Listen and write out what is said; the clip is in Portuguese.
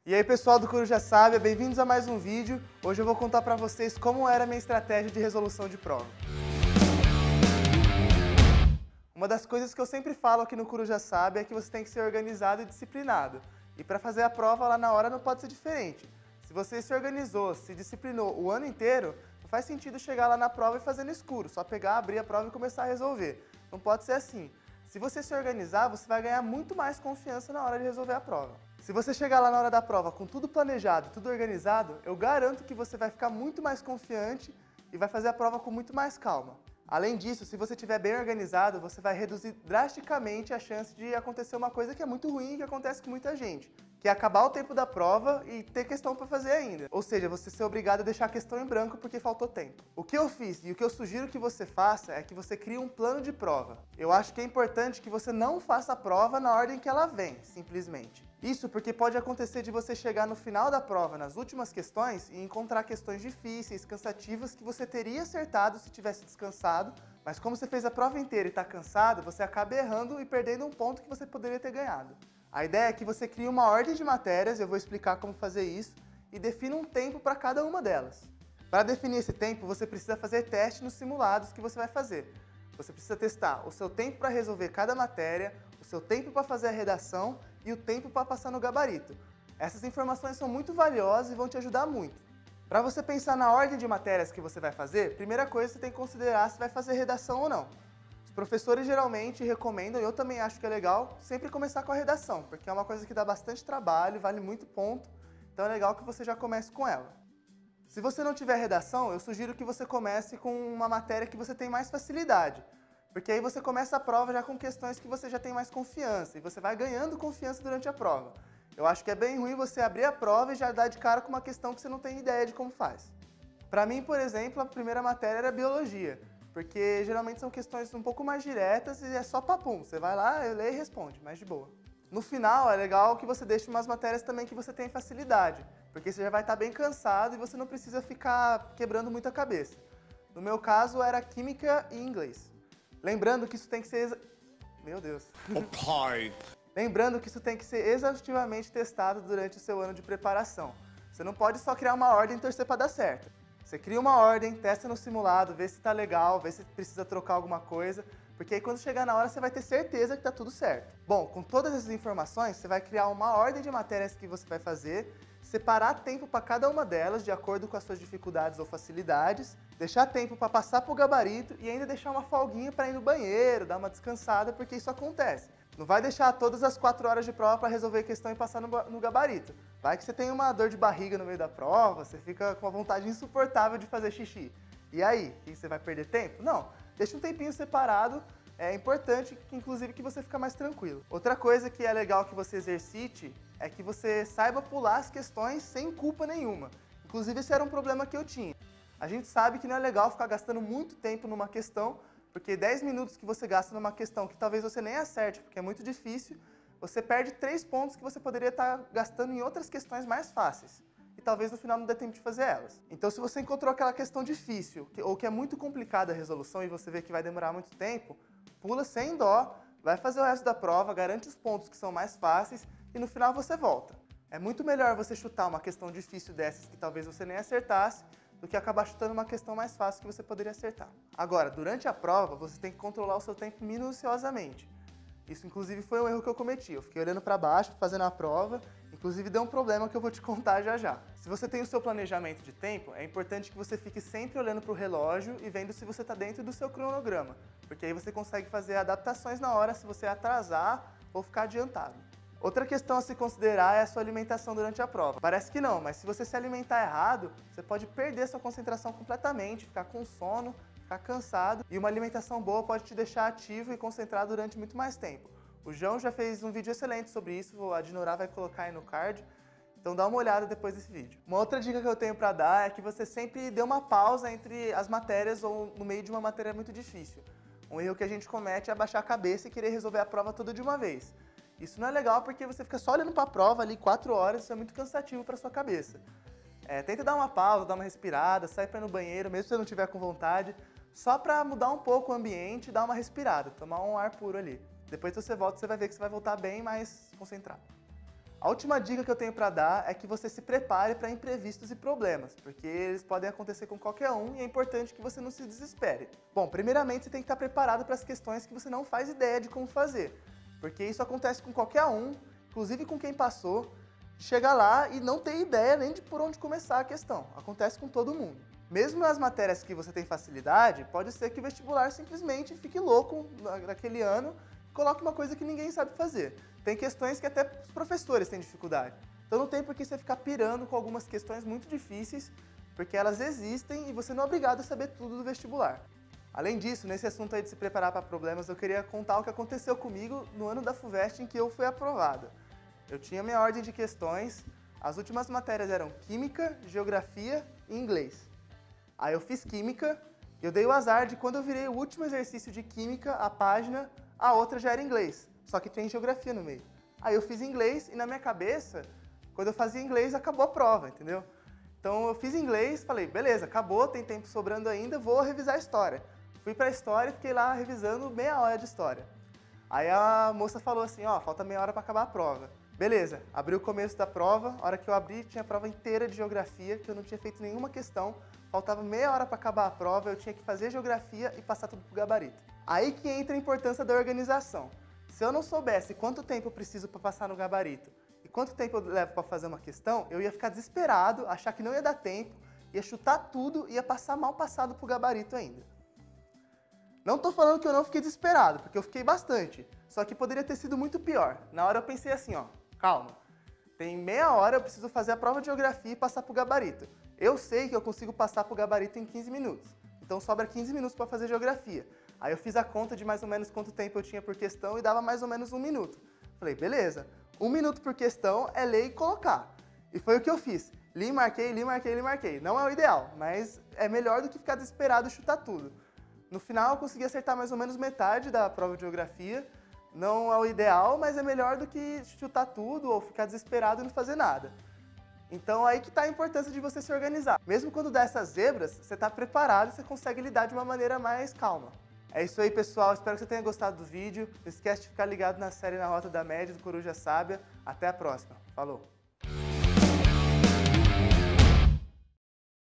E aí pessoal do Coruja Sábia, bem-vindos a mais um vídeo. Hoje eu vou contar pra vocês como era a minha estratégia de resolução de prova. Uma das coisas que eu sempre falo aqui no Coruja Sábia é que você tem que ser organizado e disciplinado. E para fazer a prova lá na hora não pode ser diferente. Se você se organizou, se disciplinou o ano inteiro, não faz sentido chegar lá na prova e fazer no escuro, só pegar, abrir a prova e começar a resolver. Não pode ser assim. Se você se organizar, você vai ganhar muito mais confiança na hora de resolver a prova. Se você chegar lá na hora da prova com tudo planejado, tudo organizado, eu garanto que você vai ficar muito mais confiante e vai fazer a prova com muito mais calma. Além disso, se você estiver bem organizado, você vai reduzir drasticamente a chance de acontecer uma coisa que é muito ruim e que acontece com muita gente, que é acabar o tempo da prova e ter questão para fazer ainda. Ou seja, você ser obrigado a deixar a questão em branco porque faltou tempo. O que eu fiz e o que eu sugiro que você faça é que você crie um plano de prova. Eu acho que é importante que você não faça a prova na ordem que ela vem, simplesmente. Isso porque pode acontecer de você chegar no final da prova, nas últimas questões, e encontrar questões difíceis, cansativas, que você teria acertado se tivesse descansado, mas como você fez a prova inteira e está cansado, você acaba errando e perdendo um ponto que você poderia ter ganhado. A ideia é que você crie uma ordem de matérias, eu vou explicar como fazer isso, e defina um tempo para cada uma delas. Para definir esse tempo, você precisa fazer testes nos simulados que você vai fazer. Você precisa testar o seu tempo para resolver cada matéria, o seu tempo para fazer a redação e o tempo para passar no gabarito. Essas informações são muito valiosas e vão te ajudar muito. Para você pensar na ordem de matérias que você vai fazer, primeira coisa você tem que considerar se vai fazer redação ou não. Os professores geralmente recomendam, e eu também acho que é legal, sempre começar com a redação, porque é uma coisa que dá bastante trabalho, vale muito ponto, então é legal que você já comece com ela. Se você não tiver redação, eu sugiro que você comece com uma matéria que você tem mais facilidade, porque aí você começa a prova já com questões que você já tem mais confiança, e você vai ganhando confiança durante a prova. Eu acho que é bem ruim você abrir a prova e já dar de cara com uma questão que você não tem ideia de como faz. Para mim, por exemplo, a primeira matéria era biologia, porque geralmente são questões um pouco mais diretas e é só papum. Você vai lá, lê e responde, mais de boa. No final, é legal que você deixe umas matérias também que você tem facilidade, porque você já vai estar bem cansado e você não precisa ficar quebrando muita cabeça. No meu caso, era química e inglês. Lembrando que isso tem que ser... Meu Deus. Pai. Lembrando que isso tem que ser exaustivamente testado durante o seu ano de preparação. Você não pode só criar uma ordem e torcer para dar certo. Você cria uma ordem, testa no simulado, vê se está legal, vê se precisa trocar alguma coisa, porque aí quando chegar na hora você vai ter certeza que está tudo certo. Bom, com todas essas informações, você vai criar uma ordem de matérias que você vai fazer, separar tempo para cada uma delas de acordo com as suas dificuldades ou facilidades, deixar tempo para passar para o gabarito e ainda deixar uma folguinha para ir no banheiro, dar uma descansada, porque isso acontece. Não vai deixar todas as 4 horas de prova para resolver a questão e passar no gabarito. Vai que você tem uma dor de barriga no meio da prova, você fica com uma vontade insuportável de fazer xixi. E aí, você vai perder tempo? Não, deixa um tempinho separado, é importante, inclusive, que você fique mais tranquilo. Outra coisa que é legal que você exercite é que você saiba pular as questões sem culpa nenhuma. Inclusive, esse era um problema que eu tinha. A gente sabe que não é legal ficar gastando muito tempo numa questão, porque 10 minutos que você gasta numa questão que talvez você nem acerte, porque é muito difícil, você perde 3 pontos que você poderia estar gastando em outras questões mais fáceis. E talvez no final não dê tempo de fazer elas. Então, se você encontrou aquela questão difícil, ou que é muito complicada a resolução e você vê que vai demorar muito tempo, pula sem dó, vai fazer o resto da prova, garante os pontos que são mais fáceis e no final você volta. É muito melhor você chutar uma questão difícil dessas que talvez você nem acertasse, do que acabar chutando uma questão mais fácil que você poderia acertar. Agora, durante a prova, você tem que controlar o seu tempo minuciosamente. Isso, inclusive, foi um erro que eu cometi. Eu fiquei olhando para baixo, fazendo a prova, inclusive deu um problema que eu vou te contar já já. Se você tem o seu planejamento de tempo, é importante que você fique sempre olhando para o relógio e vendo se você está dentro do seu cronograma, porque aí você consegue fazer adaptações na hora se você atrasar ou ficar adiantado. Outra questão a se considerar é a sua alimentação durante a prova. Parece que não, mas se você se alimentar errado, você pode perder sua concentração completamente, ficar com sono, ficar cansado, e uma alimentação boa pode te deixar ativo e concentrado durante muito mais tempo. O João já fez um vídeo excelente sobre isso, a Dinora vai colocar aí no card, então dá uma olhada depois desse vídeo. Uma outra dica que eu tenho para dar é que você sempre dê uma pausa entre as matérias ou no meio de uma matéria muito difícil. Um erro que a gente comete é abaixar a cabeça e querer resolver a prova toda de uma vez. Isso não é legal porque você fica só olhando para a prova ali 4 horas, isso é muito cansativo para sua cabeça. Tenta dar uma pausa, dar uma respirada, sai para ir no banheiro, mesmo se você não estiver com vontade, só para mudar um pouco o ambiente e dar uma respirada, tomar um ar puro ali. Depois que você volta, você vai ver que você vai voltar bem mais concentrado. A última dica que eu tenho para dar é que você se prepare para imprevistos e problemas, porque eles podem acontecer com qualquer um e é importante que você não se desespere. Bom, primeiramente você tem que estar preparado para as questões que você não faz ideia de como fazer, porque isso acontece com qualquer um, inclusive com quem passou, chega lá e não tem ideia nem de por onde começar a questão. Acontece com todo mundo. Mesmo nas matérias que você tem facilidade, pode ser que o vestibular simplesmente fique louco naquele ano e coloque uma coisa que ninguém sabe fazer. Tem questões que até os professores têm dificuldade. Então não tem por que você ficar pirando com algumas questões muito difíceis, porque elas existem e você não é obrigado a saber tudo do vestibular. Além disso, nesse assunto aí de se preparar para problemas, eu queria contar o que aconteceu comigo no ano da FUVEST em que eu fui aprovado. Eu tinha minha ordem de questões, as últimas matérias eram Química, Geografia e Inglês. Aí eu fiz Química, e eu dei o azar de quando eu virei o último exercício de Química, a página, a outra já era Inglês, só que tem Geografia no meio. Aí eu fiz Inglês e na minha cabeça, quando eu fazia Inglês, acabou a prova, entendeu? Então eu fiz Inglês, falei, beleza, acabou, tem tempo sobrando ainda, vou revisar a História. Fui pra História e fiquei lá revisando meia hora de História. Aí a moça falou assim, ó, falta meia hora para acabar a prova. Beleza, abri o começo da prova, a hora que eu abri tinha a prova inteira de Geografia, que eu não tinha feito nenhuma questão, faltava meia hora para acabar a prova, eu tinha que fazer Geografia e passar tudo pro gabarito. Aí que entra a importância da organização. Se eu não soubesse quanto tempo eu preciso para passar no gabarito e quanto tempo eu levo para fazer uma questão, eu ia ficar desesperado, achar que não ia dar tempo, ia chutar tudo e ia passar mal passado pro gabarito ainda. Não tô falando que eu não fiquei desesperado, porque eu fiquei bastante, só que poderia ter sido muito pior. Na hora eu pensei assim, ó, calma, tem meia hora eu preciso fazer a prova de Geografia e passar pro gabarito. Eu sei que eu consigo passar pro gabarito em 15 minutos, então sobra 15 minutos para fazer Geografia. Aí eu fiz a conta de mais ou menos quanto tempo eu tinha por questão e dava mais ou menos 1 minuto. Falei, beleza, 1 minuto por questão é ler e colocar. E foi o que eu fiz. Li, marquei, li, marquei, li, marquei. Não é o ideal, mas é melhor do que ficar desesperado e chutar tudo. No final eu consegui acertar mais ou menos metade da prova de Geografia. Não é o ideal, mas é melhor do que chutar tudo ou ficar desesperado e não fazer nada. Então aí que está a importância de você se organizar. Mesmo quando dá essas zebras, você está preparado e você consegue lidar de uma maneira mais calma. É isso aí, pessoal. Espero que você tenha gostado do vídeo. Não esquece de ficar ligado na série Na Rota da Média do Coruja Sábia. Até a próxima. Falou!